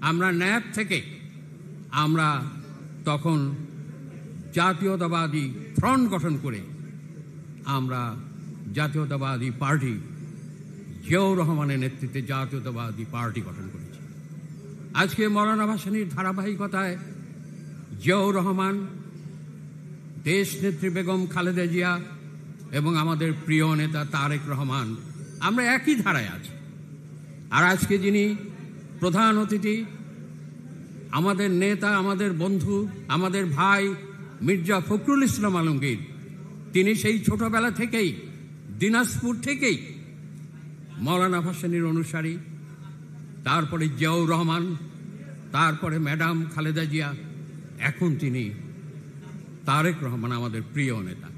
আমরা ন্যাপ থেকে আমরা তখন জাতীয়তাবাদী ফ্রন্ট গঠন করে আমরা জাতীয়তাবাদী পার্টি জিয়াউর রহমানের নেতৃত্বে জাতীয়তাবাদী পার্টি গঠন করেছি। আজকে মৌলানা ভাসানীর ধারাবাহিকতায় জিয়াউর রহমান, দেশ নেত্রী বেগম খালেদা জিয়া এবং আমাদের প্রিয় নেতা তারেক রহমান, আমরা একই ধারায় আছি। আর আজকে যিনি প্রধান অতিথি, আমাদের নেতা, আমাদের বন্ধু, আমাদের ভাই মির্জা ফখরুল ইসলাম আলমগীর, তিনি সেই ছোটবেলা থেকেই দিনাজপুর থেকেই মৌলানা ভাসানীর অনুসারী, তারপরে জিয়াউর রহমান, তারপরে ম্যাডাম খালেদা জিয়া, এখন তিনি তারেক রহমান, আমাদের প্রিয় নেতা।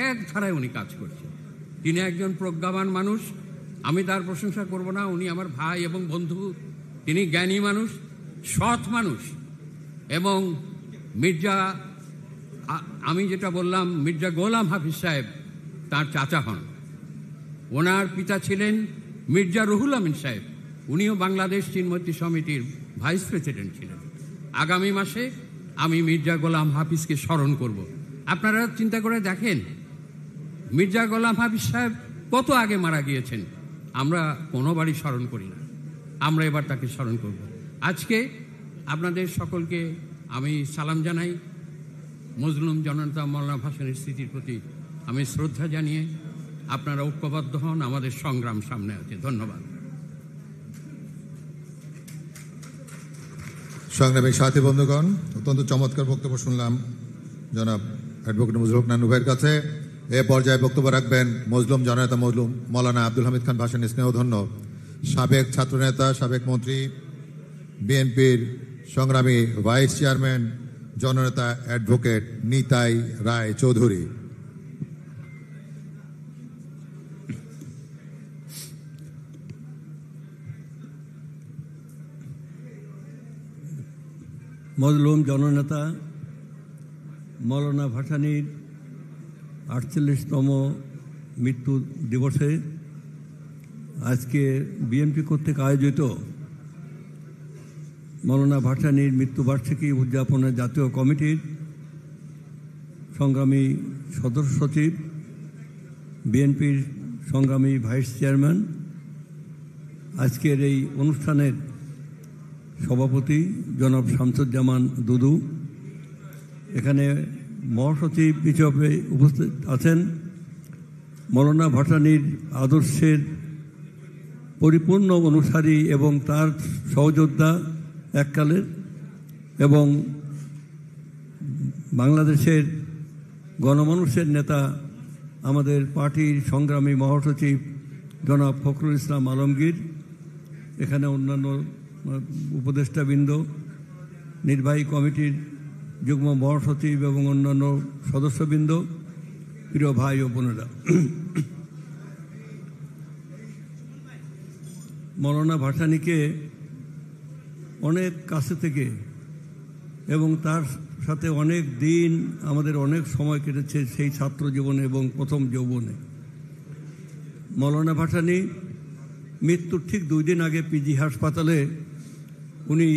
এক ধারায় উনি কাজ করছেন। তিনি একজন প্রজ্ঞাবান মানুষ, আমি তার প্রশংসা করব না, উনি আমার ভাই এবং বন্ধু। তিনি জ্ঞানী মানুষ, সৎ মানুষ। এবং আমি যেটা বললাম, মির্জা গোলাম হাফিজ সাহেব তার চাচা হন। ওনার পিতা ছিলেন মির্জা রুহুল আমিন সাহেব, উনিও বাংলাদেশ চীনমৈত্রী সমিতির ভাইস প্রেসিডেন্ট ছিলেন। আগামী মাসে আমি মির্জা গোলাম হাফিজকে স্মরণ করব। আপনারা চিন্তা করে দেখেন, মির্জা গোলাম হাফিজ সাহেব কত আগে মারা গিয়েছেন, আমরা কোনোবারই স্মরণ করি না। আমরা এবার তাকে স্মরণ করব। আজকে আপনাদের সকলকে আমি সালাম জানাই। মজলুম জননেতা মৌলানা ভাসানীর স্মৃতির প্রতি আমি শ্রদ্ধা জানিয়ে আপনারা ঐক্যবদ্ধ হন, আমাদের সংগ্রাম সামনে আছে। ধন্যবাদ। সংগ্রামী সাথী বন্ধুগণ, অত্যন্ত চমৎকার বক্তব্য শুনলাম জনাব অ্যাডভোকেট মজলুম হক নান্নু ভাইয়ের কাছে। এ পর্যায়ে বক্তব্য রাখবেন মজলুম জননেতা মৌলানা আব্দুল হামিদ খান ভাসানী স্নেহধন্য, সাবেক ছাত্রনেতা, সাবেক মন্ত্রী, বিএনপির সংগ্রামী ভাইস চেয়ারম্যান জননেতা অ্যাডভোকেট নিতাই রায় চৌধুরী। মজলুম জননেতা মৌলানা ভাসানীর 48তম মৃত্যু দিবসে আজকে বিএনপি কর্তৃক আয়োজিত মৌলানা ভাসানীর মৃত্যুবার্ষিকী উদযাপনের জাতীয় কমিটির সংগ্রামী সদস্য সচিব, বিএনপির সংগ্রামী ভাইস চেয়ারম্যান, আজকের এই অনুষ্ঠানের সভাপতি জনাব শামসুজ্জামান দুদু, এখানে মহাসচিব হিসেবে উপস্থিত আছেন মৌলানা ভাসানীর আদর্শের পরিপূর্ণ অনুসারী এবং তার সহযোদ্ধা এককালের, এবং বাংলাদেশের গণমানুষের নেতা আমাদের পার্টির সংগ্রামী মহাসচিব জনাব ফখরুল ইসলাম আলমগীর, এখানে অন্যান্য উপদেষ্টাবৃন্দ, নির্বাহী কমিটির যুগ্ম মহাসচিব এবং অন্যান্য সদস্যবৃন্দ, প্রিয় ভাই ও বোনেরা, মৌলানা ভাসানীকে অনেক কাছে থেকে এবং তার সাথে অনেক দিন আমাদের অনেক সময় কেটেছে সেই ছাত্র জীবনে এবং প্রথম যৌবনে। মৌলানা ভাসানী মৃত্যুর ঠিক 2 দিন আগে পিজি হাসপাতালে উনি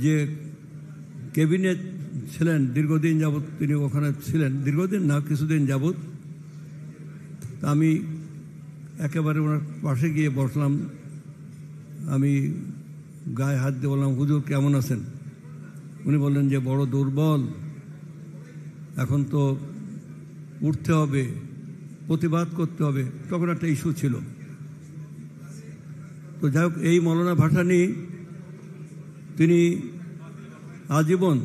যে ক্যাবিনেট ছিলেন দীর্ঘদিন যাবৎ, তিনি ওখানে ছিলেন, দীর্ঘদিন না কিছুদিন যাবৎ। আমি একেবারে ওনার পাশে গিয়ে বসলাম, আমি গায়ে হাত দিয়ে বললাম, হুজুর কেমন আছেন? উনি বললেন যে বড় দুর্বল, এখন তো উঠতে হবে, প্রতিবাদ করতে হবে। তখন একটা ইস্যু ছিল। তো যাই হোক, এই মৌলানা ভাসানী তিনি আজীবন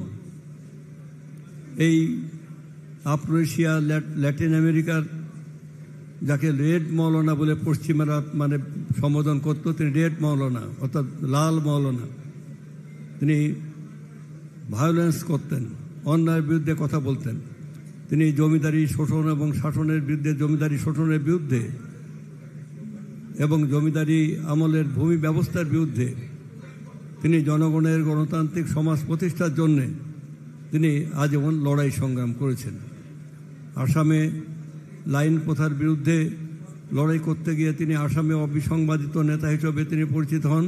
এই আফ্রো-এশিয়া, ল্যাটিন আমেরিকার, যাকে রেড মৌলানা বলে পশ্চিমারা মানে সম্বোধন করতো, তিনি রেড মৌলানা অর্থাৎ লাল মৌলানা। তিনি ভায়োলেন্স করতেন, অন্যায়ের বিরুদ্ধে কথা বলতেন। তিনি জমিদারি শোষণ এবং শাসনের বিরুদ্ধে, জমিদারি শোষণের বিরুদ্ধে এবং জমিদারি আমলের ভূমি ব্যবস্থার বিরুদ্ধে তিনি জনগণের গণতান্ত্রিক সমাজ প্রতিষ্ঠার জন্যে তিনি আজীবন লড়াই সংগ্রাম করেছেন। আসামে লাইন প্রথার বিরুদ্ধে লড়াই করতে গিয়ে তিনি আসামে অবিসংবাদিত নেতা হিসেবে তিনি পরিচিত হন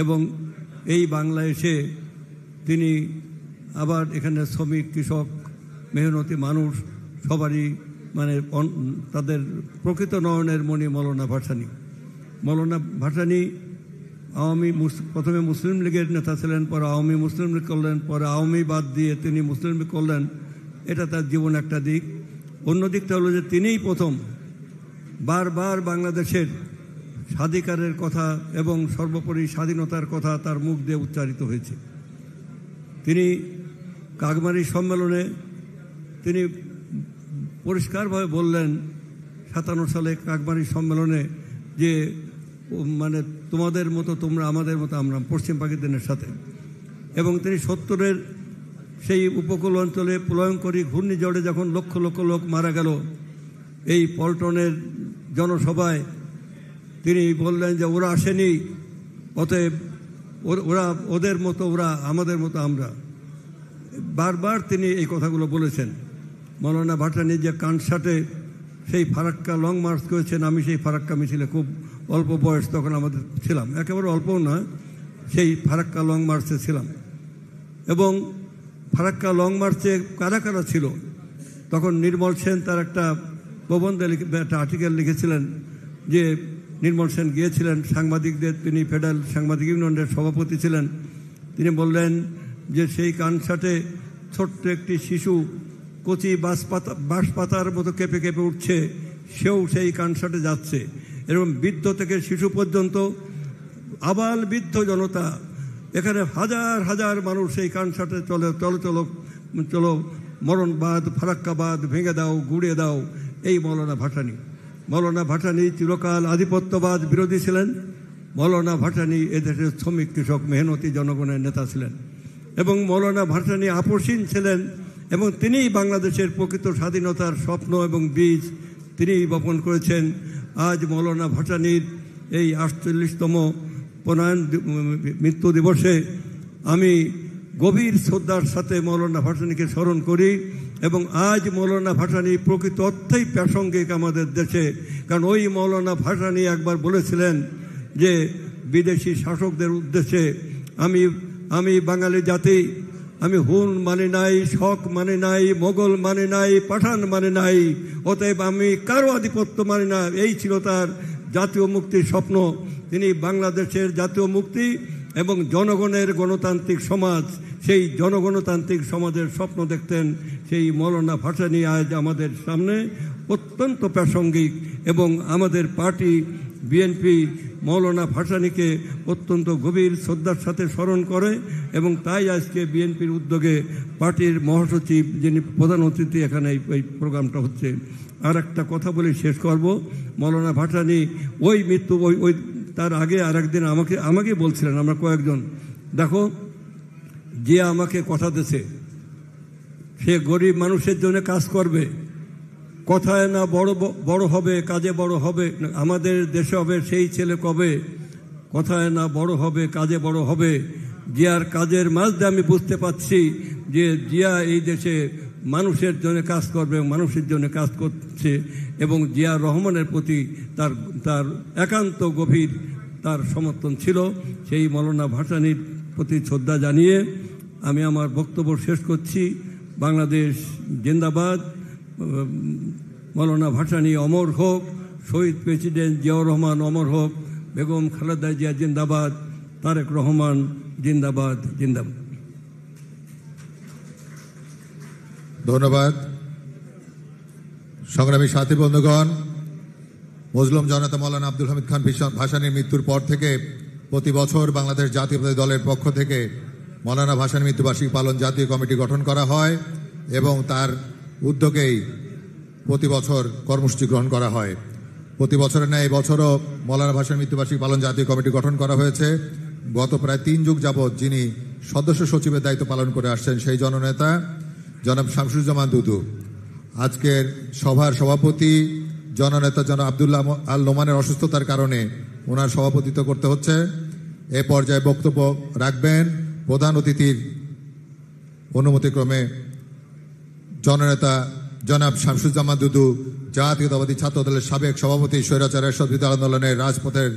এবং এই বাংলায় এসে তিনি আবার এখানে শ্রমিক, কৃষক, মেহনতি মানুষ সবারই মানে তাদের প্রকৃত নয়নের মণি মৌলানা ভাসানী। মৌলানা ভাসানী প্রথমে মুসলিম লীগের নেতা ছিলেন, পরে আওয়ামী মুসলিম লীগ করলেন, পরে আওয়ামী বাদ দিয়ে তিনি মুসলিম লীগ করলেন। এটা তার জীবন একটা দিক। অন্য দিকটা হলো যে তিনিই প্রথম বারবার বাংলাদেশের স্বাধিকারের কথা এবং সর্বোপরি স্বাধীনতার কথা তার মুখ দিয়ে উচ্চারিত হয়েছে। তিনি কাকমারি সম্মেলনে তিনি পরিষ্কারভাবে বললেন 57 সালে কাকমারি সম্মেলনে যে মানে তোমাদের মতো তোমরা, আমাদের মতো আমরা, পশ্চিম পাকিস্তানের সাথে। এবং তিনি 70-এর সেই উপকূল অঞ্চলে প্রলয়ঙ্করী ঘূর্ণিঝড়ে যখন লক্ষ লক্ষ লোক মারা গেল, এই পল্টনের জনসভায় তিনি বললেন যে ওরা আসেনি, অতএব ওরা ওদের মতো, ওরা আমাদের মতো আমরা। বারবার তিনি এই কথাগুলো বলেছেন। মৌলানা ভাসানী যে কানসাটে সেই ফারাক্কা লং মার্চ করেছেন, আমি সেই ফারাক্কা মিছিলে খুব অল্প বয়স তখন আমাদের ছিলাম, একেবারে অল্প না, সেই ফারাক্কা লং মার্চে ছিলাম। এবং ফারাক্কা লং মার্চে কারা কারা ছিল তখন নির্মল সেন তার একটা প্রবন্ধে একটা আর্টিকেল লিখেছিলেন যে নির্মল সেন গিয়েছিলেন সাংবাদিকদের, তিনি ফেডারেল সাংবাদিক ইউনিয়নের সভাপতি ছিলেন। তিনি বললেন যে সেই কানসাটে ছোট্ট একটি শিশু কচি বাঁশপাতার মতো কেঁপে কেঁপে উঠছে, সেও সেই কানসাটে যাচ্ছে। এরকম বৃদ্ধ থেকে শিশু পর্যন্ত আবাল বৃদ্ধ জনতা, এখানে হাজার হাজার মানুষ সেই কানসাটে চলে, চলো চলো চলো, মরণবাদ, ফারাক্কাবাদ ভেঙে দাও, গুড়িয়ে দাও। এই মৌলানা ভাসানী। মৌলানা ভাসানী চিরকাল আধিপত্যবাদ বিরোধী ছিলেন। মৌলানা ভাসানী এদেশের শ্রমিক, কৃষক, মেহনতি জনগণের নেতা ছিলেন। এবং মৌলানা ভাসানী আপসীন ছিলেন এবং তিনিই বাংলাদেশের প্রকৃত স্বাধীনতার স্বপ্ন এবং বীজ তিনিই বপন করেছেন। আজ মৌলানা ভাসানীর এই 48তম প্রণয়ন মৃত্যু দিবসে আমি গভীর শ্রদ্ধার সাথে মৌলানা ভাসানীকে স্মরণ করি। এবং আজ মৌলানা ভাসানী প্রকৃত অর্থেই প্রাসঙ্গিক আমাদের দেশে, কারণ ওই মৌলানা ভাসানী একবার বলেছিলেন যে বিদেশি শাসকদের উদ্দেশ্যে, আমি বাঙালি জাতি, আমি হুন মানে নাই, শক মানে নাই, মোগল মানে নাই, পাঠান মানে নাই, অতএব আমি কারো আধিপত্য মানে না। এই ছিল তার জাতীয় মুক্তির স্বপ্ন। তিনি বাংলাদেশের জাতীয় মুক্তি এবং জনগণের গণতান্ত্রিক সমাজ, সেই জনগণতান্ত্রিক সমাজের স্বপ্ন দেখতেন। সেই মৌলানা ভাসানী আজ আমাদের সামনে অত্যন্ত প্রাসঙ্গিক এবং আমাদের পার্টি বিএনপি মৌলানা ভাসানীকে অত্যন্ত গভীর শ্রদ্ধার সাথে স্মরণ করে। এবং তাই আজকে বিএনপির উদ্যোগে পার্টির মহাসচিব, যিনি প্রধান অতিথি, এখানে এই প্রোগ্রামটা হচ্ছে। আর একটা কথা বলে শেষ করব। মৌলানা ভাসানী ওই মৃত্যু ওই তার আগে আর একদিন আমাকে বলছিলেন, আমরা কয়েকজন, দেখো যে আমাকে কথা দিয়েছে সে গরিব মানুষের জন্য কাজ করবে, কথায় না বড় হবে, কাজে বড় হবে। আমাদের দেশে হবে সেই ছেলে কবে, কথায় না বড় হবে, কাজে বড় হবে। জিয়ার কাজের মাঝ দিয়ে আমি বুঝতে পারছি যে জিয়া এই দেশে মানুষের জন্য কাজ করবে, মানুষের জন্য কাজ করছে। এবং জিয়া রহমানের প্রতি তার একান্ত গভীর তার সমর্থন ছিল। সেই মৌলানা ভাসানীর প্রতি শ্রদ্ধা জানিয়ে আমি আমার বক্তব্য শেষ করছি। বাংলাদেশ জিন্দাবাদ, মৌলানা ভাসানী অমর হোক, শহীদ প্রেসিডেন্ট জিয়াউর রহমান অমর হোক, বেগম খালেদা জিয়া জিন্দাবাদ, তারেক রহমান জিন্দাবাদ, জিন্দাবাদ। ধন্যবাদ। সংগ্রামী সাথী বন্ধুগণ, মজলুম জনতা মৌলানা আব্দুল হামিদ খান ভাসানীর মৃত্যুর পর থেকে প্রতি বছর বাংলাদেশ জাতীয়তাবাদী দলের পক্ষ থেকে মৌলানা ভাসানী মৃত্যুবার্ষিকী পালন জাতীয় কমিটি গঠন করা হয় এবং তার উদ্যোগেই প্রতি বছর কর্মসূচি গ্রহণ করা হয়। প্রতি বছরের ন্যায় এবছরও মৌলানা ভাসানী মৃত্যুবার্ষিকী পালন জাতীয় কমিটি গঠন করা হয়েছে। গত প্রায় 3 যুগ যাবৎ যিনি সদস্য সচিবের দায়িত্ব পালন করে আসছেন সেই জননেতা জনাব শামসুজ্জামান দুদু, আজকের সভার সভাপতি জননেতা জনাব আব্দুল্লাহ আল নোমানের অসুস্থতার কারণে ওনার সভাপতিত্ব করতে হচ্ছে। এ পর্যায়ে বক্তব্য রাখবেন প্রধান অতিথির অনুমতিক্রমে জননেতা জনাব শামসুজ্জামান দুদু, জাতীয়তাবাদী ছাত্র দলের সাবেক সভাপতি, স্বৈরাচার এরশাদ বিরোধী আন্দোলনের রাজপথের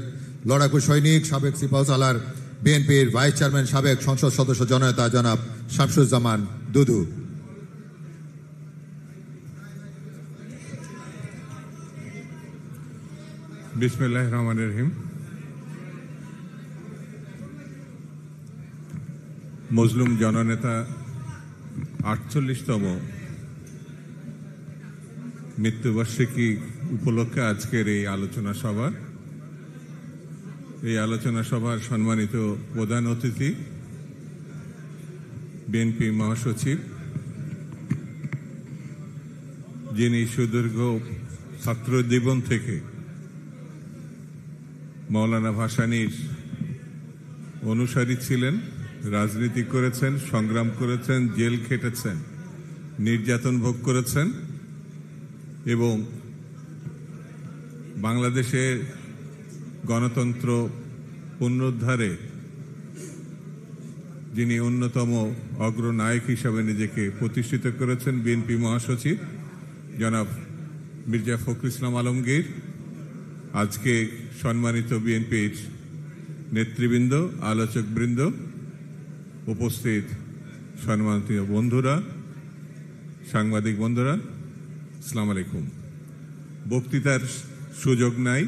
লড়াকু সৈনিক, সাবেক সিপাহ সালার বিএনপির ভাইস চেয়ারম্যান সাবেক সংসদ সদস্য জননেতা জনাব শামসুজ্জামান দুদু। বিসমিল্লাহির রহমানির রহিম। মজলুম জননেতা 48তম মৃত্যুবার্ষিকী উপলক্ষে আজকের এই আলোচনা সভা, এই আলোচনা সভার সম্মানিত প্রধান অতিথি বিএনপি মহাসচিব, যিনি সুদীর্ঘ ছাত্র জীবন থেকে মৌলানা ভাসানীর অনুসারী ছিলেন, রাজনীতি করেছেন, সংগ্রাম করেছেন, জেল খেটেছেন, নির্যাতন ভোগ করেছেন এবং বাংলাদেশের গণতন্ত্র পুনরুদ্ধারে যিনি অন্যতম অগ্রনায়ক হিসাবে নিজেকে প্রতিষ্ঠিত করেছেন, বিএনপি মহাসচিব জনাব মির্জা ফখরুল ইসলাম আলমগীর, আজকে সম্মানিত বিএনপির নেতৃবৃন্দ, আলোচকবৃন্দ, উপস্থিত সম্মানিত বন্ধুরা, সাংবাদিক বন্ধুরা, আসসালামু আলাইকুম। বক্তৃতার সুযোগ নাই,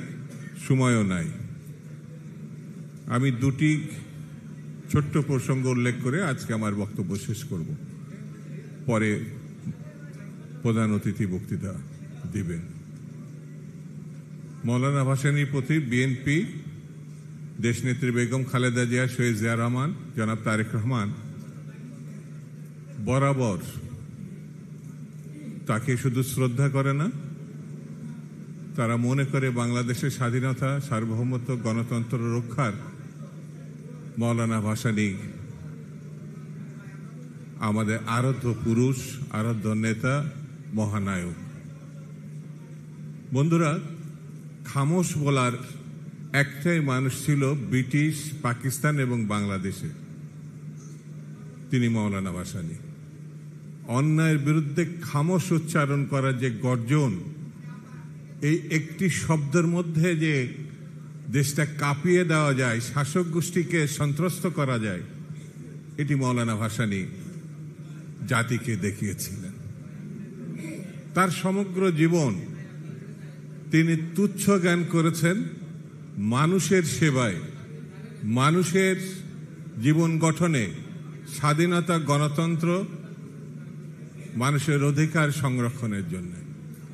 সময়ও নাই। আমি দুটি ছোট্ট প্রসঙ্গ উল্লেখ করে আজকে আমার বক্তব্য শেষ করব, পরে প্রধান অতিথি বক্তৃতা দিবেন। মৌলানা ভাসানীর প্রতি বিএনপি, দেশনেত্রী বেগম খালেদা জিয়া, শহীদ জিয়া রহমান, জনাব তারেক রহমান বরাবর তাকে শুধু শ্রদ্ধা করে না, তারা মনে করে বাংলাদেশের স্বাধীনতা, সার্বভৌমত্ব, গণতন্ত্র রক্ষার মৌলানা ভাসানী আমাদের আরাধ্য পুরুষ, আরাধ্য নেতা, মহানায়ক। বন্ধুরা, খামোশ বলার একটাই মানুষ ছিল ব্রিটিশ, পাকিস্তান এবং বাংলাদেশে, তিনি মৌলানা ভাসানী। অন্যায়ের বিরুদ্ধে খামোশ উচ্চারণ করার যে গর্জন, এই একটি শব্দের মধ্যে যে দেশটা কাঁপিয়ে দেওয়া যায়, শাসক গোষ্ঠীকে সন্ত্রস্ত করা যায়, এটি মৌলানা ভাসানী জাতিকে দেখিয়েছিলেন। তার সমগ্র জীবন তিনি তুচ্ছ জ্ঞান করেছেন মানুষের সেবায়, মানুষের জীবন গঠনে, স্বাধীনতা, গণতন্ত্র, মানুষের অধিকার সংরক্ষণের জন্য।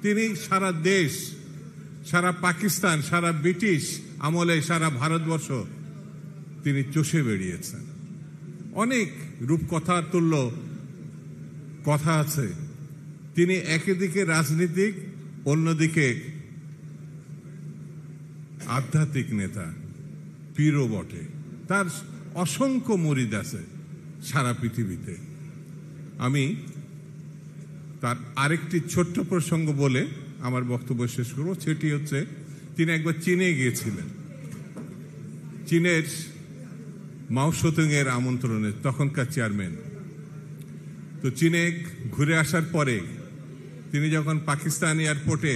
তিনি সারা দেশ, সারা পাকিস্তান, সারা ব্রিটিশ আমলে, সারা ভারতবর্ষ তিনি চষে বেরিয়েছেন। অনেক রূপকথা তুল্য কথা আছে। তিনি একদিকে রাজনীতিক, অন্যদিকে আধ্যাত্মিক নেতা, পীরও বটে। তার অসংখ্য মুরিদ আছে সারা পৃথিবীতে। আমি তার আরেকটি ছোট্ট প্রসঙ্গ বলে আমার বক্তব্য শেষ করব। সেটি হচ্ছে, তিনি একবার চীনে গিয়েছিলেন, চীনের মাও সেতুং এর আমন্ত্রণে, তখনকার চেয়ারম্যান। তো চীনে ঘুরে আসার পরে তিনি যখন পাকিস্তান এয়ারপোর্টে,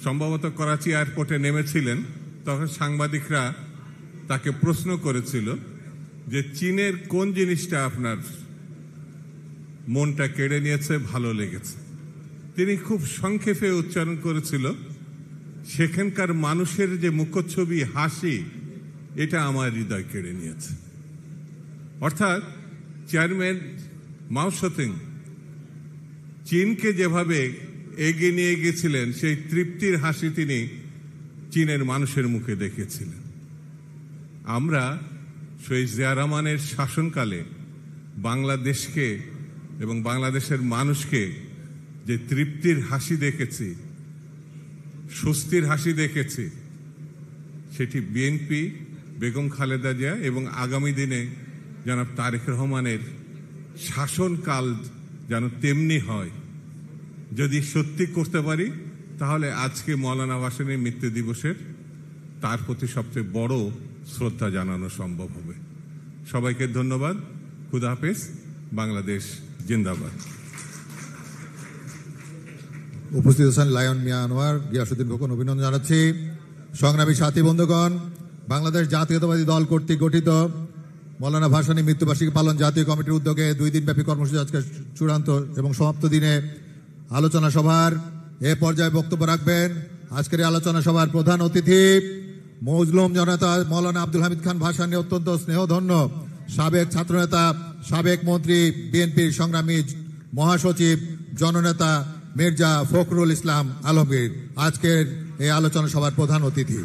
সম্ভবত করাচি এয়ারপোর্টে নেমেছিলেন, তখন সাংবাদিকরা তাকে প্রশ্ন করেছিল যে চীনের কোন জিনিসটা আপনার মনটা কেড়ে নিয়েছে, ভালো লেগেছে। তিনি খুব সংক্ষেপে উচ্চারণ করেছিল, সেখানকার মানুষের যে মুখচ্ছবি, হাসি, এটা আমার হৃদয় কেড়ে নিয়েছে। অর্থাৎ চেয়ারম্যান মাও সেতুং চীনকে যেভাবে এগিয়ে নিয়ে গেছিলেন, সেই তৃপ্তির হাসি তিনি চীনের মানুষের মুখে দেখেছিলেন। আমরা শহীদ জিয়া রহমানের শাসনকালে বাংলাদেশকে এবং বাংলাদেশের মানুষকে যে তৃপ্তির হাসি দেখেছি, স্বস্তির হাসি দেখেছি, সেটি বিএনপি, বেগম খালেদা জিয়া এবং আগামী দিনে জনাব তারেক রহমানের শাসনকাল যেন তেমনি হয়। যদি সত্যি করতে পারি, তাহলে আজকে মৌলানা ভাসানীর মৃত্যু দিবসের তার প্রতি সবচেয়ে বড় শ্রদ্ধা জানানো সম্ভব হবে। সবাইকে ধন্যবাদ। খুদা হাফেজ। বাংলাদেশ জিন্দাবাদ। উপস্থিত আছেন লায়ন মিয়া আনোয়ার, গিয়াসুদ্দিন খোকন, অভিনন্দন জানাচ্ছি। সংগ্রামী সাথী বন্ধুগণ, বাংলাদেশ জাতীয়তাবাদী দল কর্তৃক গঠিত মৌলানা ভাসানী মৃত্যুবার্ষিকী পালন জাতীয় কমিটির উদ্যোগে 2 দিনব্যাপী কর্মসূচি আজকে চূড়ান্ত এবং সমাপ্ত দিনে আলোচনা সভার এ পর্যায়ে বক্তব্য রাখবেন আজকের এই আলোচনা সভার প্রধান অতিথি মজলুম জনতা মৌলানা আব্দুল হামিদ খান ভাসানী, অত্যন্ত স্নেহধন্য সাবেক ছাত্রনেতা, সাবেক মন্ত্রী, বিএনপির সংগ্রামী মহাসচিব, জননেতা মির্জা ফখরুল ইসলাম আলমগীর আজকের এই আলোচনা সভার প্রধান অতিথি।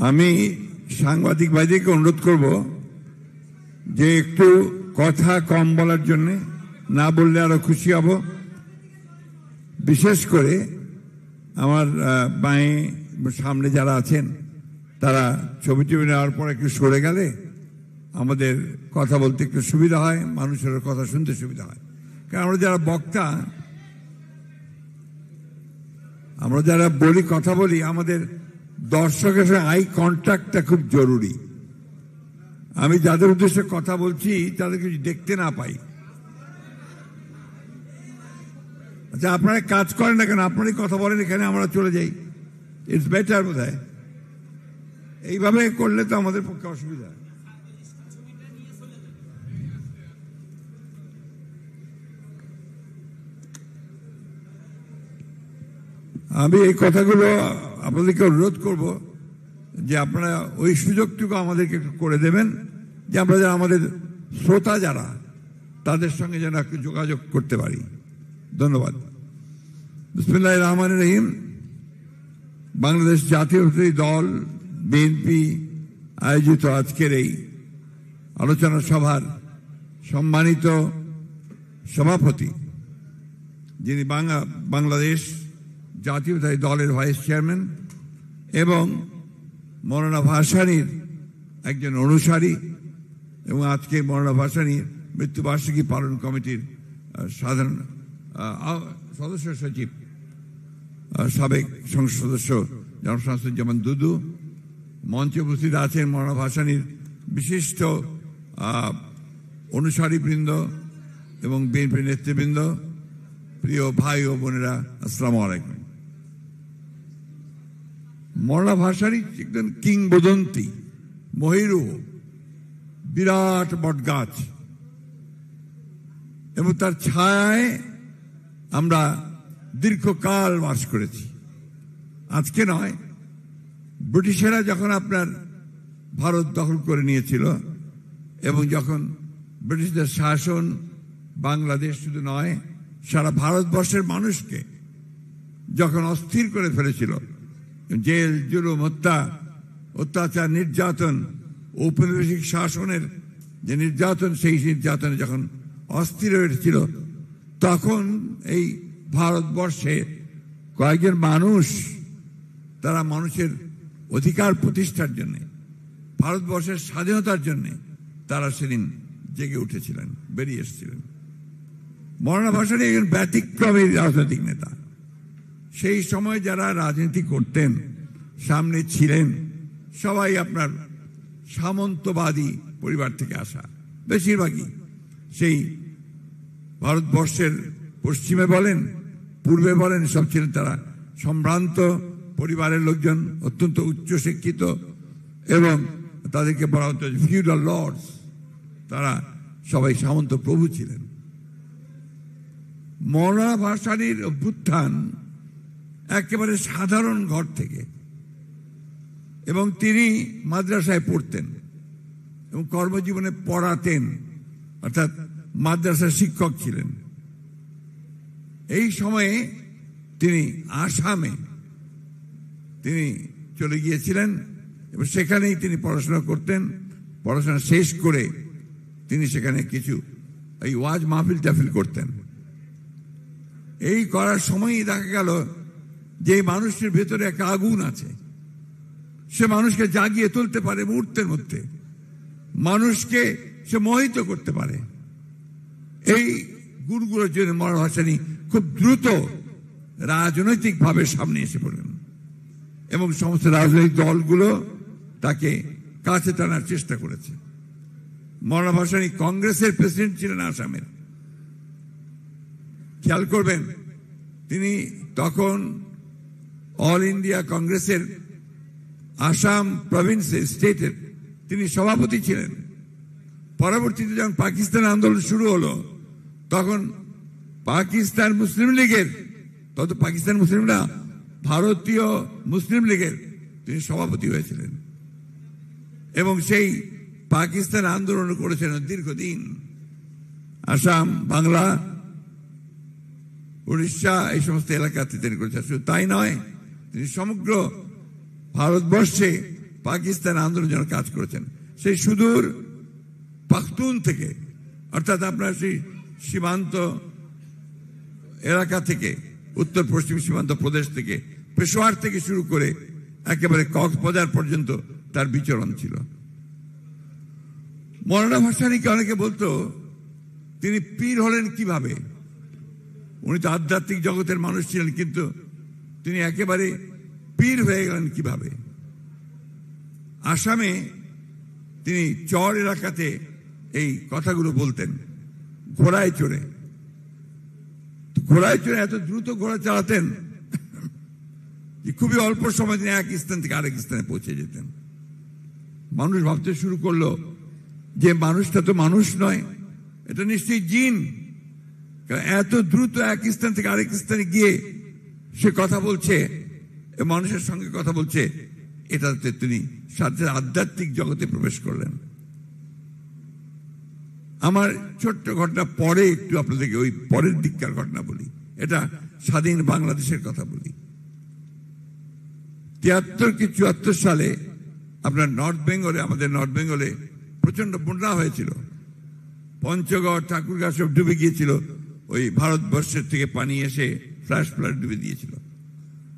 আমি সাংবাদিক ভাইদেরকে অনুরোধ করব যে একটু কথা কম বলার জন্য, না বললে আরো খুশি হব। বিশেষ করে আমার বাঁয়ে সামনে যারা আছেন তারা ছবি টবি নেওয়ার পর একটু সরে গেলে আমাদের কথা বলতে একটু সুবিধা হয়, মানুষের কথা শুনতে সুবিধা হয়। কারণ আমরা যারা বক্তা, আমরা যারা বলি কথা বলি, আমাদের দর্শকের সঙ্গে আই কন্ট্যাক্টটা খুব জরুরি। আমি যাদের উদ্দেশ্যে কথা বলছি তাদের কিছু দেখতে না পাই। আচ্ছা, আপনারা কাজ করেন না কেন? আপনারাই কথা বলেন, এখানে আমরা চলে যাই। ইটস বেটার বোধ হয়। এইভাবে করলে তো আমাদের পক্ষে অসুবিধা। আমি এই কথাগুলো আপনাদেরকে অনুরোধ করব যে আপনারা ওই সুযোগটুকু আমাদেরকে একটু করে দেবেন, যে আমরা যারা আমাদের শ্রোতা যারা তাদের সঙ্গে যেন একটু যোগাযোগ করতে পারি। ধন্যবাদ। বিসমিল্লাহির রহমানির রহিম। বাংলাদেশ জাতীয়তাবাদী দল বিএনপি আয়োজিত আজকের এই আলোচনা সভার সম্মানিত সভাপতি, যিনি বাংলাদেশ জাতীয়তাবাদী দলের ভাইস চেয়ারম্যান এবং মৌলানা ভাসানীর একজন অনুসারী, এবং আজকে মৌলানা ভাসানীর মৃত্যুবার্ষিকী পালন কমিটির সাধারণ সদস্য সচিব, সাবেক সংসদ সদস্য জনাব শামসুজ্জামান দুদু, মঞ্চে উপস্থিত আছেন মৌলানা ভাসানীর বিশিষ্ট অনুসারীবৃন্দ এবং বিএনপি নেতৃবৃন্দ, প্রিয় ভাই ও বোনেরা, আসসালামু আলাইকুম। মৌলানা ভাসানী একজন কিংবদন্তি, মহিরু, বিরাট বটগাছ, এবং তার ছায়ায় আমরা দীর্ঘকাল বাস করেছি। আজকে নয়, ব্রিটিশেরা যখন আপনার ভারত দখল করে নিয়েছিল এবং যখন ব্রিটিশদের শাসন বাংলাদেশ শুধু নয় সারা ভারতবর্ষের মানুষকে যখন অস্থির করে ফেলেছিল, জেল, জুলুম, হত্যা, অত্যাচার, নির্যাতন, ঔপনিবেশিক শাসনের যে নির্যাতন, সেই নির্যাতনে যখন অস্থির হয়েছিল, তখন এই ভারতবর্ষে কয়েকজন মানুষ, তারা মানুষের অধিকার প্রতিষ্ঠার জন্য, ভারতবর্ষের স্বাধীনতার জন্য তারা সেদিন জেগে উঠেছিলেন, বেরিয়ে এসেছিলেন। মৌলানা ভাসানী একজন ব্যতিক্রমী রাজনৈতিক নেতা। সেই সময় যারা রাজনীতি করতেন, সামনে ছিলেন, সবাই আপনার সামন্তবাদী পরিবার থেকে আসা, বেশিরভাগই সেই ভারতবর্ষের পশ্চিমে বলেন, পূর্বে বলেন, সব ছিলেন তারা সম্ভ্রান্ত পরিবারের লোকজন, অত্যন্ত উচ্চ শিক্ষিত, এবং তাদেরকে বলা হতো ফিউডাল লর্ডস। তারা সবাই সামন্ত প্রভু ছিলেন। মৌলানা ভাসানীর অভ্যুত্থান একেবারে সাধারণ ঘর থেকে, এবং তিনি মাদ্রাসায় পড়তেন এবং কর্মজীবনে পড়াতেন, অর্থাৎ মাদ্রাসার শিক্ষক ছিলেন। এই সময়ে তিনি আসামে তিনি চলে গিয়েছিলেন এবং সেখানেই তিনি পড়াশোনা করতেন। পড়াশোনা শেষ করে তিনি সেখানে কিছু এই ওয়াজ মাহফিল টাফিল করতেন। এই করার সময়ই দেখা গেল যে মানুষের ভেতরে একটা আগুন আছে, সে মানুষকে জাগিয়ে তুলতে পারে মুহূর্তের মধ্যে, মানুষকে সে মোহিত করতে পারে। এই গুণগুলোর জন্য মৌলানা ভাসানী খুব দ্রুত রাজনৈতিকভাবে সামনে এসে পড়লেন এবং সমস্ত রাজনৈতিক দলগুলো তাকে কাছে টানার চেষ্টা করেছে। মৌলানা ভাসানী কংগ্রেসের প্রেসিডেন্ট ছিলেন আসামের। খেয়াল করবেন, তিনি তখন অল ইন্ডিয়া কংগ্রেসের আসাম প্রভিন্সের স্টেটের তিনি সভাপতি ছিলেন। পরবর্তীতে যখন পাকিস্তান আন্দোলন শুরু হলো, তখন পাকিস্তান মুসলিম লীগের, তত পাকিস্তান মুসলিম না, ভারতীয় মুসলিম লীগের তিনি সভাপতি হয়েছিলেন এবং সেই পাকিস্তান আন্দোলন করেছেন দীর্ঘদিন। আসাম, বাংলা, উড়িষ্যা এই সমস্ত এলাকাতে তিনি করেছেন। শুধু তাই নয়, তিনি সমগ্র ভারতবর্ষে পাকিস্তান আন্দোলনের জন্য কাজ করেছেন। সেই সুদূর পাখতুন থেকে, অর্থাৎ আপনার সেই সীমান্ত এলাকা থেকে, উত্তর পশ্চিম সীমান্ত প্রদেশ থেকে, পেশোয়ার থেকে শুরু করে একেবারে কক্সবাজার পর্যন্ত তার বিচরণ ছিল। মৌলানা ভাসানীকে অনেকে বলতো তিনি পীর হলেন কিভাবে। উনি তো আধ্যাত্মিক জগতের মানুষ ছিলেন, কিন্তু তিনি একেবারে পীর হয়ে গেলেন কিভাবে। আসামে তিনি চর এলাকাতে এই কথাগুলো বলতেন ঘোড়ায় চড়ে। ঘোড়ায় চড়ে এত দ্রুত ঘোড়া চালাতেন যে খুবই অল্প সময় তিনি এক স্থান থেকে আরেক স্থানে পৌঁছে যেতেন। মানুষ ভাবতে শুরু করলো যে মানুষটা তো মানুষ নয়, এটা নিশ্চয়ই জিন। এত দ্রুত এক স্থান থেকে আরেক স্থানে গিয়ে সে কথা বলছে, মানুষের সঙ্গে কথা বলছে, এটাতে তিনি সাথে আধ্যাত্মিক জগতে প্রবেশ করলেন। আমার ছোট্ট ঘটনা পরে একটু আপনাদেরকে ওই পরের দিককার ঘটনা বলি। এটা স্বাধীন বাংলাদেশের কথা বলি। 73 কি 74 সালে আপনার নর্থ বেঙ্গলে, আমাদের নর্থ বেঙ্গলে প্রচন্ড বন্যা হয়েছিল। পঞ্চগড়, ঠাকুরগাঁ সব ডুবে গিয়েছিল। ওই ভারতবর্ষের থেকে পানি এসে ফ্ল্যাশ ফ্লাড ডুবে দিয়েছিল।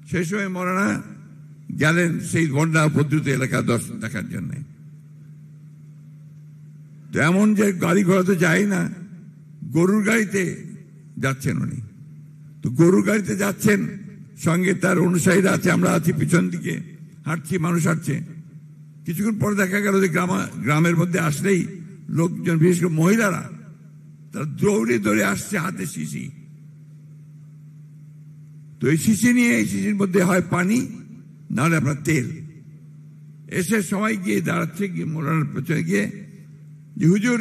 সেই সময় মৌলানা গেলেন সেই বন্যা উপদ্রুত এলাকা দর্শন দেখার জন্য। তো এমন যে গাড়ি ঘোড়া তো যায় না, গরুর গাড়িতে যাচ্ছেন উনি। তো গরুর গাড়িতে যাচ্ছেন, সঙ্গে তার অনুসারীরা আছে, আমরা আছি পিছন দিকে হাঁটছি, মানুষ হাঁটছে। কিছুক্ষণ পরে দেখা গেল যে গ্রামের মধ্যে আসলেই লোকজন, বিশেষ করে মহিলারা, তারা দৌড়ে দৌড়ে আসছে, হাতে শিশি। তো এই শিশি নিয়ে, এই শিশির মধ্যে হয় পানি, নাহলে আপনার তেল। এসে সবাই গিয়ে দাঁড়াচ্ছে, গিয়ে মোড়ানোর পেছনে গিয়ে যে হুজুর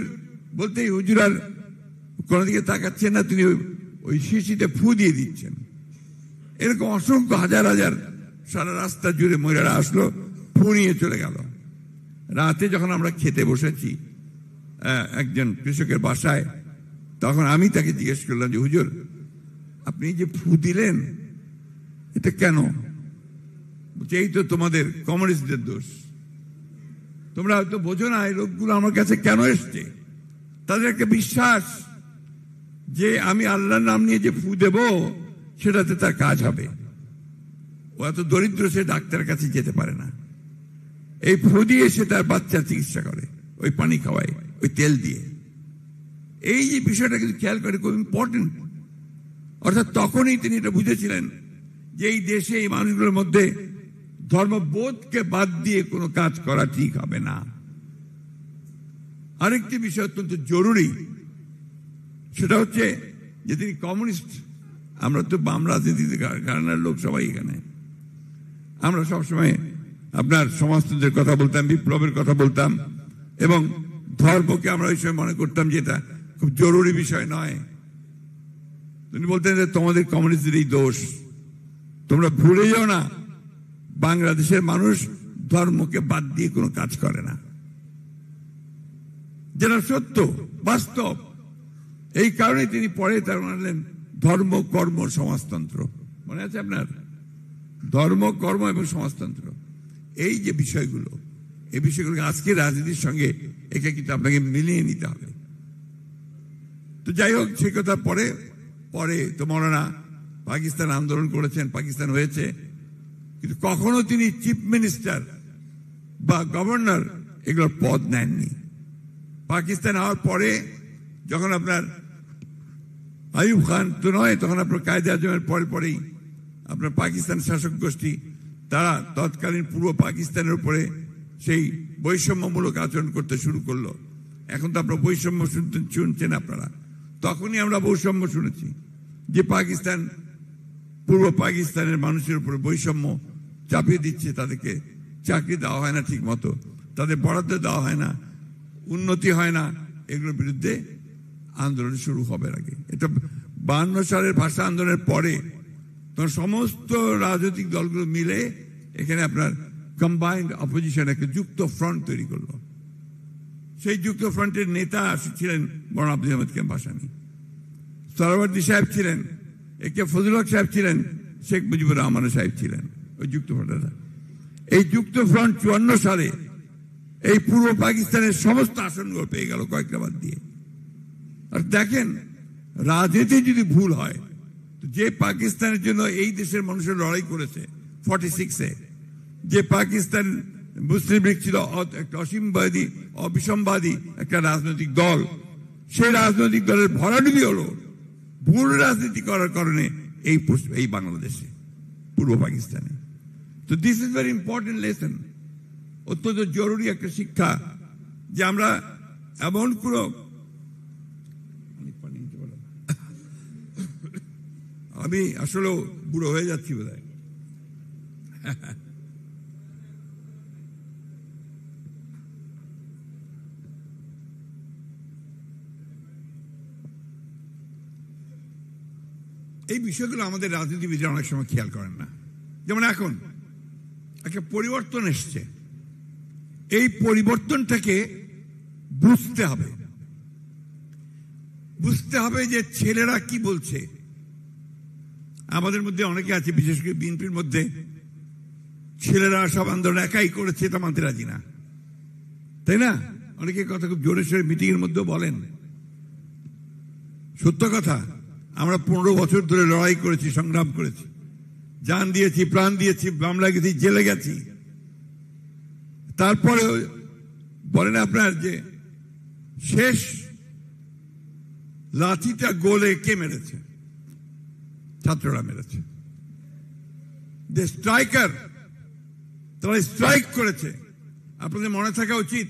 বলতেই হুজুর আর কোনো দিকে তাকাচ্ছেন না, তিনি ওই শিশিতে ফু দিয়ে দিচ্ছেন। এরকম অসংখ্য হাজার হাজার সারা রাস্তা জুড়ে মহিলারা আসলো, ফু নিয়ে চলে গেল। রাতে যখন আমরা খেতে বসেছি একজন কৃষকের বাসায়, তখন আমি তাকে জিজ্ঞেস করলাম যে হুজুর, আপনি যে ফু দিলেন এটা কেন? এই তো তোমাদের কমিউনিস্টদের দোষ, তোমরা হয়তো বোঝো না এই লোকগুলো আমার কাছে কেন এসছে। তাদের একটা বিশ্বাস যে আমি আল্লাহর নাম নিয়ে যে ফু দেব সেটাতে তার কাজ হবে। ও এত দরিদ্র, সে ডাক্তারের কাছে যেতে পারে না। এই ফু দিয়ে সে তার বাচ্চার চিকিৎসা করে, ওই পানি খাওয়ায়, ওই তেল দিয়ে। এই যে বিষয়টা কিন্তু খেয়াল করে, খুব ইম্পর্টেন্ট। অর্থাৎ তখনই তিনি এটা বুঝেছিলেন যে এই দেশে এই মানুষগুলোর মধ্যে ধর্মবোধকে বাদ দিয়ে কোনো কাজ করা ঠিক হবে না। আরেকটি বিষয় অত্যন্ত জরুরি, সেটা হচ্ছে যে তিনি কমিউনিস্ট। আমরা তো বাম রাজনীতিতে ঘরানার লোক সবাই এখানে। আমরা সবসময় আপনার সমাজতন্ত্রের কথা বলতাম, বিপ্লবের কথা বলতাম, এবং ধর্মকে আমরা ওই সময় মনে করতাম যে এটা খুব জরুরি বিষয় নয়। তিনি বলতেন যে তোমাদের কমিউনিস্টদের এই দোষ, তোমরা ভুলে যাও না বাংলাদেশের মানুষ ধর্মকে বাদ দিয়ে কোনো কাজ করে না, যেটা সত্য বাস্তব। এই কারণে তিনি পরে তার মানলেন ধর্ম, কর্ম, সমাজতন্ত্র। মনে আছে আপনার? ধর্ম, কর্ম এবং সমাজতন্ত্র, এই যে বিষয়গুলো, এই বিষয়গুলোকে আজকে রাজনীতির সঙ্গে একে কিন্তু আপনাকে মিলিয়ে নিতে হবে। তো যাই হোক, সে কথা পরে পরে তো মৌলানা পাকিস্তান আন্দোলন করেছেন, পাকিস্তান হয়েছে, কিন্তু কখনো তিনি চিফ মিনিস্টার বা গভর্নর এগুলোর পদ নেননি। পাকিস্তান হওয়ার পরে যখন আপনার আইয়ুব খান তো নয়, তখন আপনার কায়েদে আজমের পরে পরেই আপনার পাকিস্তান শাসক গোষ্ঠী তারা তৎকালীন পূর্ব পাকিস্তানের উপরে সেই বৈষম্যমূলক আচরণ করতে শুরু করলো এখন তো আপনারা বৈষম্য শুনছেন আপনারা, তখনই আমরা বৈষম্য শুনেছি যে পাকিস্তান পূর্ব পাকিস্তানের মানুষের উপরে বৈষম্য চাপিয়ে দিচ্ছে, তাদেরকে চাকরি দেওয়া হয় না ঠিক মতো, তাদের বরাদ্দ দেওয়া হয় না, উন্নতি হয় না। এগুলোর বিরুদ্ধে আন্দোলন শুরু হবে আগে, এটা 52 সালের ভাষা আন্দোলনের পরে তখন সমস্ত রাজনৈতিক দলগুলো মিলে এখানে আপনার কম্বাইন্ড অপোজিশন একটা যুক্ত ফ্রন্ট তৈরি করলো। সেই যুক্ত ফ্রন্টের নেতা ছিলেন মৌলানা আব্দুল হামিদ খান ভাসানী, সরওয়ার্দী সাহেব ছিলেন, একে ফজল হক সাহেব ছিলেন, শেখ মুজিবুর রহমান সাহেব ছিলেন ওই যুক্ত ফ্রন্টের। এই যুক্ত ফ্রন্ট 54 সালে এই পূর্ব পাকিস্তানের সমস্ত আসনগুলো পেয়ে গেল কয়েকটা বাদ দিয়ে। আর দেখেন, রাজনীতি যদি ভুল হয়, যে পাকিস্তানের জন্য এই দেশের মানুষের লড়াই করেছে 46-এ, যে পাকিস্তান মুসলিম লীগ ছিল একটা অসীমবাদী অবিসম্বাদী একটা রাজনৈতিক দল, সেই রাজনৈতিক দলের ভরাডুবি হলো ভুল রাজনীতি করার কারণে এই বাংলাদেশে পূর্ব পাকিস্তানে। তো this is very important lesson, অত্যন্ত জরুরি একটা শিক্ষা যে আমরা এমন কোনো আমি আসলে বুড়ো হয়ে যাচ্ছি বোধ হয়। এই বিষয়গুলো আমাদের রাজনীতিবিদরা অনেক সময় খেয়াল করেন না। যেমন এখন একটা পরিবর্তন এসছে, এই পরিবর্তনটাকে বুঝতে হবে, বুঝতে হবে যে ছেলেরা কি বলছে। আমাদের মধ্যে অনেকে আছে, বিশেষ করে বিএনপির মধ্যে, ছেলেরা সব আন্দোলন একাই করেছে তা মানতে রাজি না, তাই না? অনেকে কথা খুব জোরে সোরে মিটিং এর মধ্যেও বলেন। সত্য কথা, আমরা 15 বছর ধরে লড়াই করেছি, সংগ্রাম করেছি, জান দিয়েছি, প্রাণ দিয়েছি, মামলা গেছি, জেলে গেছি। তারপরে বলেন আপনার যে শেষ লাঠিটা গোলে কে মেরেছে? ছাত্ররা মেরেছে। যে স্ট্রাইকার, তারা স্ট্রাইক করেছে। আপনাদের মনে থাকা উচিত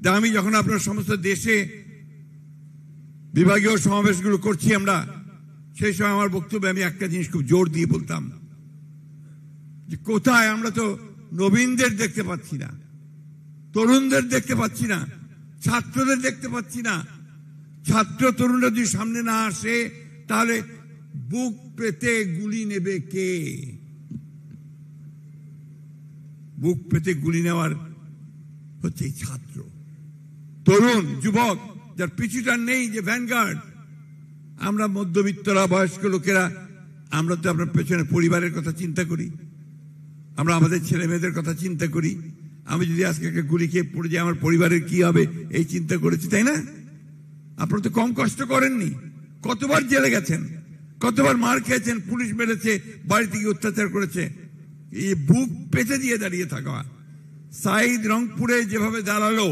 যে আমি যখন আপনার সমস্ত দেশে বিভাগীয় সমাবেশগুলো করছি আমরা, সেই সময় আমার বক্তব্যে আমি একটা জিনিস খুব জোর দিয়ে বলতাম যে কোথায় আমরা তো নবীনদের দেখতে পাচ্ছি না, তরুণদের দেখতে পাচ্ছি না, ছাত্রদের দেখতে পাচ্ছি না। ছাত্র তরুণরা যদি সামনে না আসে তাহলে বুক পেতে গুলি নেবে কে? বুক পেতে গুলি নেওয়ার হচ্ছে ছাত্র, তরুণ, যুবক, যার পিছুটার নেই, যে ভ্যানগার্ড। আমরা মধ্যবিত্তরা, বয়স্ক লোকেরা, আমরা তো আপনার পেছনে পরিবারের কথা চিন্তা করি, আমরা আমাদের ছেলে মেয়েদের কথা চিন্তা করি। আমি যদি আজকে একটা গুলি খেয়ে পড়ে যাই, আমার পরিবারের কি হবে এই চিন্তা করেছি, তাই না? আপনারা তো কম কষ্ট করেননি। কতবার জেলে গেছেন, কতবার মার খেয়েছেন, পুলিশ মেরেছে, বাড়ি থেকে অত্যাচার করেছে। এই বুক পেতে দিয়ে দাঁড়িয়ে থাকা, সাইদ রংপুরে যেভাবে দাঁড়ালো,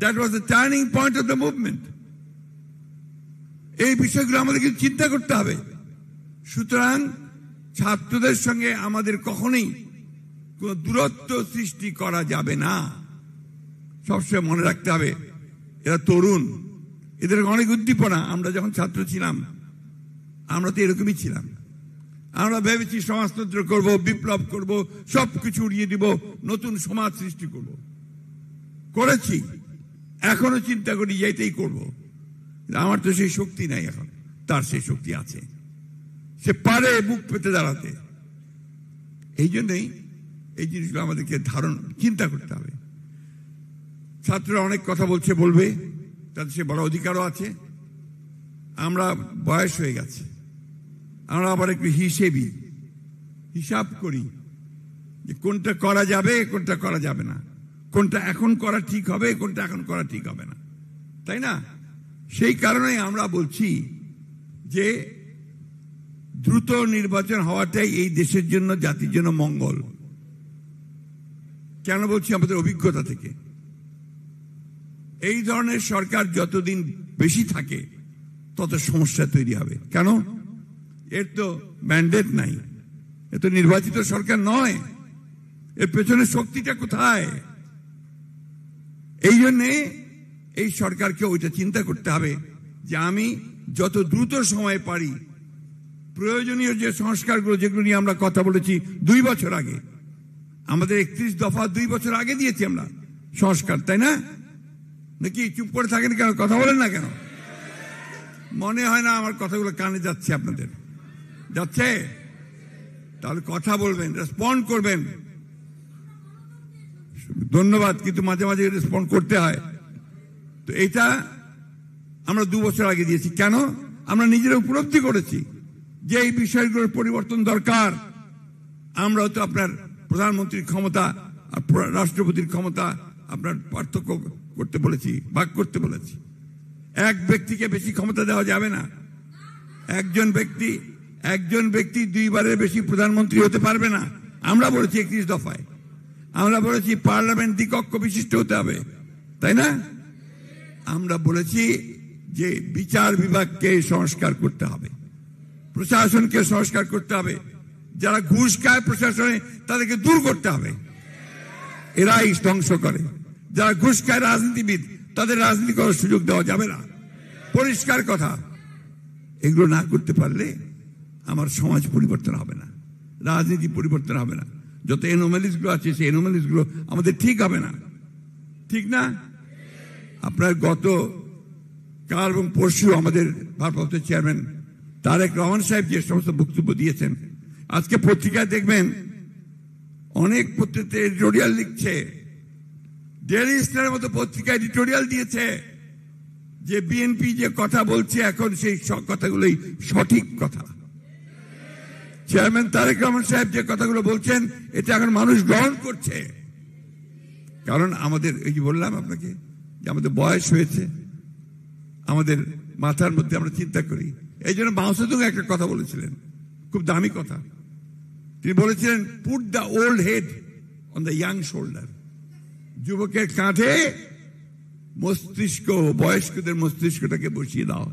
that was the turning point of the movement. এই বিষয়গুলো আমাদের কিন্তু চিন্তা করতে হবে। সুতরাং ছাত্রদের সঙ্গে আমাদের কখনোই কোন দূরত্ব সৃষ্টি করা যাবে না। সবসময় মনে রাখতে হবে এরা তরুণ, এদের অনেক উদ্দীপনা। আমরা যখন ছাত্র ছিলাম আমরা তো এরকমই ছিলাম। আমরা ভেবেছি সমাজতন্ত্র করব, বিপ্লব করব, সবকিছু উড়িয়ে দিব, নতুন সমাজ সৃষ্টি করব, করেছি, এখনো চিন্তা করি এইটাই করব। আমার তো সেই শক্তি নাই, এখন তার সেই শক্তি আছে, সে পারে বুক পেতে দাঁড়াতে। এই জন্যই এই জিনিসগুলো আমাদেরকে চিন্তা করতে হবে। ছাত্ররা অনেক কথা বলছে, বলবে, তাদের সে বড় অধিকারও আছে। আমরা বয়স হয়ে গেছে, আমরা আবার একটু হিসাব করি যে কোনটা করা যাবে, কোনটা করা যাবে না, কোনটা এখন করা ঠিক হবে, কোনটা এখন করা ঠিক হবে না, তাই না? সেই কারণে আমরা বলছি যে দ্রুত নির্বাচন হওয়াটাই এই দেশের জন্য, জাতির জন্য মঙ্গল। কেন বলছি? আমাদের অভিজ্ঞতা থেকে এই ধরনের সরকার যতদিন বেশি থাকে তত সমস্যা তৈরি হবে। কেন? এর তো ম্যান্ডেট নাই, এ তো নির্বাচিত সরকার নয়, এর পেছনে শক্তিটা কোথায়? এই জন্যে এই সরকারকে ওইটা চিন্তা করতে হবে যে আমি যত দ্রুত সময় পারি প্রয়োজনীয় যে সংস্কারগুলো যেগুলো নিয়ে আমরা কথা বলেছি 2 বছর আগে, আমাদের 31 দফা 2 বছর আগে দিয়েছি আমরা সংস্কার, তাই না? নাকি চুপ করে থাকেন কেন? কথা বলেন না কেন? মনে হয় না আমার কথাগুলো কানে যাচ্ছে আপনাদের? যাচ্ছে? তাহলে কথা বলবেন, রেসপন্ড করবেন। ধন্যবাদ, কিন্তু মাঝে মাঝে রেসপন্ড করতে হয়। তো এটা আমরা 2 বছর আগে দিয়েছি। কেন? আমরা নিজেরা উপলব্ধি করেছি যে এই বিষয়গুলোর পরিবর্তন দরকার। আমরা তো আপনার প্রধানমন্ত্রীর ক্ষমতা আর রাষ্ট্রপতির ক্ষমতা আপনার পার্থক্য করতে বলেছি, ভাগ করতে বলেছি। এক ব্যক্তিকে বেশি ক্ষমতা দেওয়া যাবে না। একজন ব্যক্তি 2 বারের বেশি প্রধানমন্ত্রী হতে পারবে না। আমরা বলেছি 31 দফায়, আমরা বলেছি পার্লামেন্ট দ্বিকক্ষ বিশিষ্ট হতে হবে, তাই না? আমরা বলেছি যে বিচার বিভাগকে সংস্কার করতে হবে, প্রশাসনকে সংস্কার করতে হবে, যারা ঘুষ খায় প্রশাসনে তাদেরকে দূর করতে হবে, এরাই ধ্বংস করে। যারা ঘুষ খায় রাজনীতিবিদ, তাদের রাজনীতি করার সুযোগ দেওয়া যাবে না। পরিষ্কার কথা। এগুলো না করতে পারলে আমার সমাজ পরিবর্তন হবে না, রাজনীতি পরিবর্তন হবে না। যত এনোমালিস গুলো আছে সেই এনোমালিস গুলো আমাদের ঠিক হবে না, ঠিক না? আপনার গত কাল এবং পরশু আমাদের ভারপ্রাপ্ত চেয়ারম্যান তারেক রহমান সাহেব যে সমস্ত বক্তব্য দিয়েছেন, আজকে পত্রিকায় দেখবেন অনেক পত্রিকা এডিটোরিয়াল লিখছে, ডেইলি স্টারের মতো পত্রিকা এডিটোরিয়াল দিয়েছে যে বিএনপি যে কথা বলছে এখন সেই কথাগুলোই সঠিক কথা। চেয়ারম্যান তারেক রহমান সাহেব যে কথাগুলো বলছেন এটা এখন মানুষ গ্রহণ করছে। কারণ আমাদের এই যে বললাম আপনাকে যে আমাদের বয়স হয়েছে, আমাদের মাথার মধ্যে আমরা চিন্তা করি। এই জন্য মাও সেতুং একটা কথা বলেছিলেন, খুব দামি কথা। তিনি বলেছিলেন, put the old head on the young shoulder. যুবকের কাঁধে মস্তিষ্ক, বয়স্কদের মস্তিষ্কটাকে বসিয়ে দাও,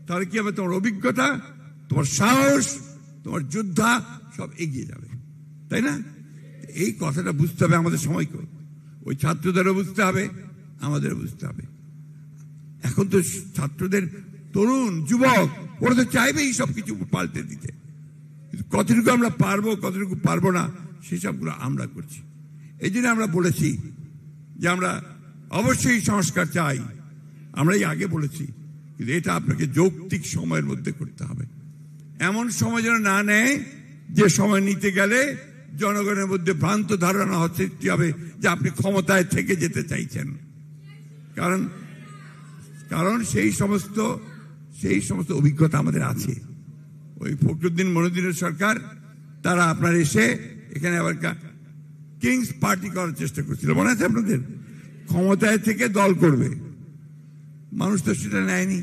তাহলে কি হবে? তোমার অভিজ্ঞতা, তোমার সাহস, তোমার যোদ্ধা সব এগিয়ে যাবে, তাই না? এই কথাটা বুঝতে হবে আমাদের সময়কে। ওই ছাত্রদেরও বুঝতে হবে, আমাদেরও বুঝতে হবে। এখন তো ছাত্রদের, তরুণ যুবক, ওরা তো চাইবেই সব কিছু পাল্টে দিতে, কিন্তু কতটুকু আমরা পারবো কতটুকু পারবো না সেসবগুলো আমরা করছি। এই জন্য আমরা বলেছি যে আমরা অবশ্যই সংস্কার চাই। আমরা এই আগে বলেছি, কিন্তু এটা আপনাকে যৌক্তিক সময়ের মধ্যে করতে হবে। এমন সময় যেন না নেয় যে সময় নিতে গেলে জনগণের মধ্যে ভ্রান্ত ধারণা সৃষ্টি হবে যে আপনি ক্ষমতায় থেকে যেতে চাইছেন। কারণ সেই সমস্ত অভিজ্ঞতা আমাদের আছে। ওই ফখরুদ্দিন মনিউদ্দিনের সরকার, তারা আপনার এসে এখানে আবার কিংস পার্টি করার চেষ্টা করছিল, মনে আছে আপনাদের? ক্ষমতায় থেকে দল করবে। মানুষ তো সেটা নেয়নি,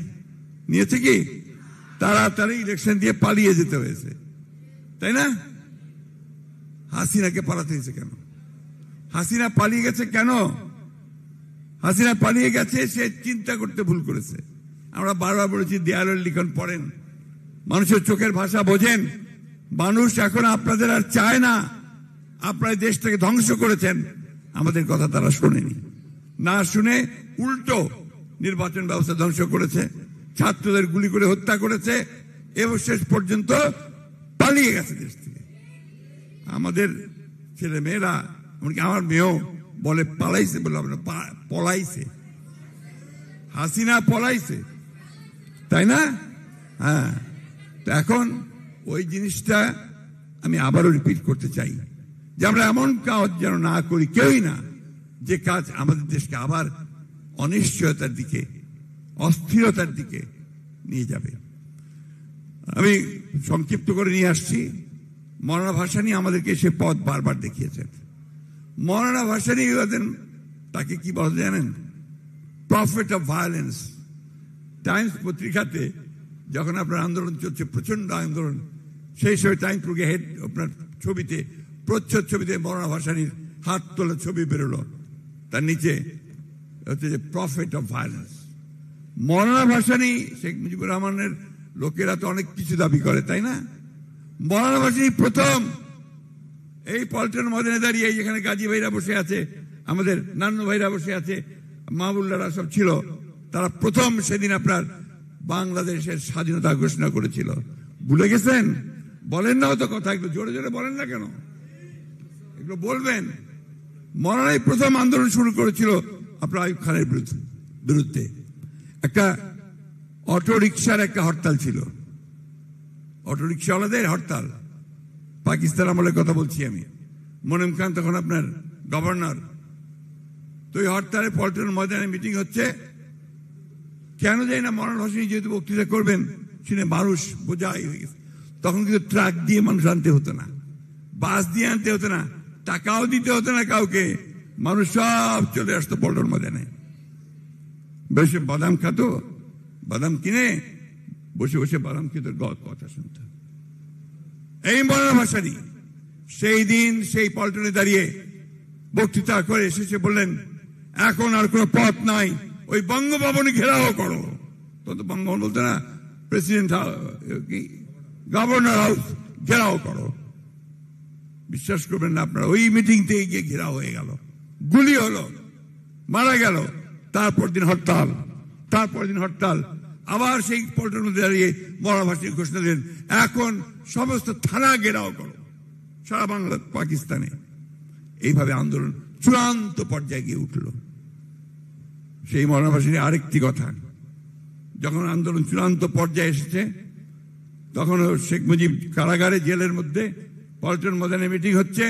নিয়েছে কি? তাড়াতাড়ি ইলেকশন দিয়ে পালিয়ে যেতে হয়েছে, তাই না? হাসিনাকে পালাতে হয়েছে কেন? হাসিনা পালিয়ে গেছে কেন? হাসিনা পালিয়ে গেছে, সে চিন্তা করতে ভুল করেছে। আমরা বারবার বলেছি, দেয়ালের লিখন পড়েন, মানুষের চোখের ভাষা বোঝেন। মানুষ এখন আপনাদের আর চায় না। আপনারা দেশটাকে ধ্বংস করেছেন, আমাদের কথা তারা শোনেনি। না শুনে উল্টো নির্বাচন ব্যবস্থা ধ্বংস করেছে, ছাত্রদের গুলি করে হত্যা করেছে এবং শেষ পর্যন্ত পালিয়ে গেছে দেশ থেকে। আমাদের ছেলে মেয়েরা, এমনকি আমার মেয়েও বলে পালাইছে, বলে পলাইছে। হাসিনা পলাইছে, তাই না? হ্যাঁ। তো এখন ওই জিনিসটা আমি আবারও রিপিট করতে চাই যে আমরা এমন কাজ যেন না করি, কেউই না, যে কাজ আমাদের দেশকে আবার অনিশ্চয়তার দিকে, অস্থিরতার দিকে নিয়ে যাবে। আমি সংক্ষিপ্ত করে নিয়ে আসছি। মৌলানা ভাসানী আমাদেরকে সে পথ বারবার দেখিয়েছেন। মৌলানা ভাসানী তাকে কি বলা জানেন? Prophet of violence. টাইমস পত্রিকাতে যখন আপনার আন্দোলন চলছে, প্রচন্ড আন্দোলন, সেই সময় টাইম প্রুগে হেড আপনার ছবিতে, প্রচ্ছদ ছবিতে মৌলানা ভাসানীর হাত তোলা ছবি বেরোলো, তার নিচে হচ্ছে যে প্রফেট অফ ভায়োলেন্স। মৌলানা ভাসানী, শেখ মুজিবুর রহমানের লোকেরা তো অনেক কিছু দাবি করে, তাই না? মৌলানা ভাসানী প্রথম এই পল্টন ময়দানে দাঁড়িয়ে, যেখানে গাজী ভাইরা বসে আছে, আমাদের নান্নু ভাইরা বসে আছে, মাহবুবুল্লাহরা সব ছিল, তারা প্রথম সেদিন আপনার বাংলাদেশের স্বাধীনতা ঘোষণা করেছিল। ভুলে গেছেন? বলেন না তো কথা, একটু জোরে জোরে বলেন না কেন? একটু বলবেন। মৌলানাই প্রথম আন্দোলন শুরু করেছিল আপনার আইয়ুব খানের বিরুদ্ধে। একটা অটো রিক্সার একটা হরতাল ছিল, অটো রিক্সাওয়ালাদের হরতাল। পাকিস্তান আমলের কথা বলছি আমি। মোনেম খান তখন আপনার গভর্নর। তো এই হরতালে পল্টন ময়দানে মিটিং হচ্ছে। কেন যাই না, মৌলানা হোসেনী যেহেতু বক্তৃতা করবেন, শুনে মানুষ বোঝাই হয়ে গেছে। তখন কিন্তু ট্রাক দিয়ে মানুষ আনতে হতো না, বাস দিয়ে আনতে হতো না, টাকাও দিতে হতো না কাউকে। মানুষ সব চলে আসতো পল্টন ময়দানে, বসে বাদাম খাতো, বাদাম কিনে বসে বসে বাদাম খেতে কথা শুনত। এই মৌলানা ভাসানী সেই দিন সেই পল্টনে দাঁড়িয়ে বক্তৃতা করে শেষে বললেন, এখন আর কোনো পথ নাই, ওই বঙ্গভবনে ঘেরাও করো। তো বঙ্গভবন বলতো না, প্রেসিডেন্ট গভর্নর হাউস ঘেরাও করো। বিশ্বাস করবেন না আপনারা, ওই মিটিং থেকে গিয়ে ঘেরাও হয়ে গেল, গুলি হলো, মারা গেল। তারপর দিন হরতাল, তারপর দিন হরতাল। আবার সেই পল্টন দাঁড়িয়ে মৌলানা ভাসানী ঘোষণা দিলেন, এখন সমস্ত থানা ঘেরাও করো সারা বাংলা পাকিস্তানে। এইভাবে আন্দোলন চূড়ান্ত পর্যায়ে গিয়ে উঠল। সেই মৌলানা ভাসানী আরেকটি কথা, যখন আন্দোলন চূড়ান্ত পর্যায়ে এসেছে, তখন শেখ মুজিব কারাগারে, জেলের মধ্যে পল্টন ময়দানে মিটিং হচ্ছে।